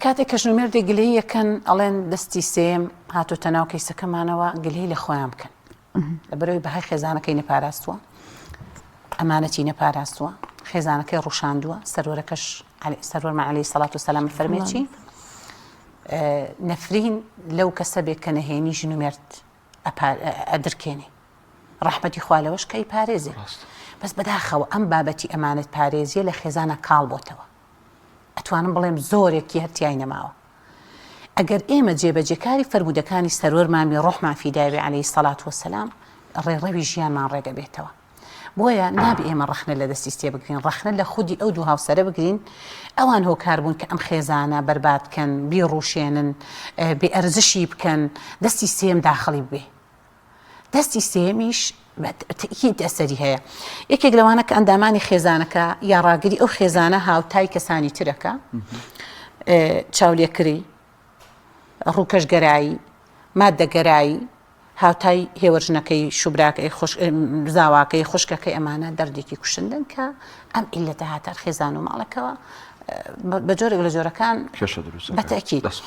کاتێک کە ژنومێردی گلەی یەکەن ئەڵێن دەستی سێم هاتوتە ناو کەیسەکەمانەوە گلەی لە خۆیان بکەن لەبەرەوەی بەهای خێزانەکەی نەپاراستووە ئەمانەتی نەپاراستووە خێزانەکەی ڕوشاندووە سەرۆرەکەش سەرۆرمان عەلەیهی سەڵات وسەلام فەرمێ نەفرین لەو کەسە بێت کە نەهێنی ژنومێرد ئەدرکێنێ ڕەحمەتی خوا لەوەش کە ئەیپارێزێ بەس بەداخەوە ئەم بابەتی ئەمانەت پارێزیە لە خێزانە کاڵ بۆتەوە ئەتوانم بڵێم زۆرێکی هەرتیای نەماوە ئەگەر ئێمە جێبەجێکاری فەرمودەکانی سەرۆرمامی ڕۆحمان فیدایەوێ عەلەیهی سەڵات وسەلام ڕێڕەوی ژیانمان ڕێگە بێتەوە بۆیە نابێ ئێمە ڕەخنە لە دەستی سێ بگرین ڕەخنە لە خودی ئەو دوو هاوسەرە بگرین ئەوان هۆکار بوون کە ئەم خێزانە بەرباد بکەن بیڕوشێنن بێ ئەرزشی بکەن دەستی سێم داخڵی بێ دەستی سێمیش تەکید ئەسەری هەیە یەکێک لەوانە کە ئەندامانی خێزانەکە یا ڕاگری ئەو خێزانە هاوتای کەسانی ترەکە چاولێکری ڕووکەشگەرایی مادەگەرایی هاوتای هێوەژنەکەی شوبراکەی زاواکەی خوشکەکەی ئەمانە دەردێکی کوشندن کە ئەم ئیلەتە هاتار خێزان و ماڵەکەەوە بە جۆرێک لە جۆرەکان بەتەکید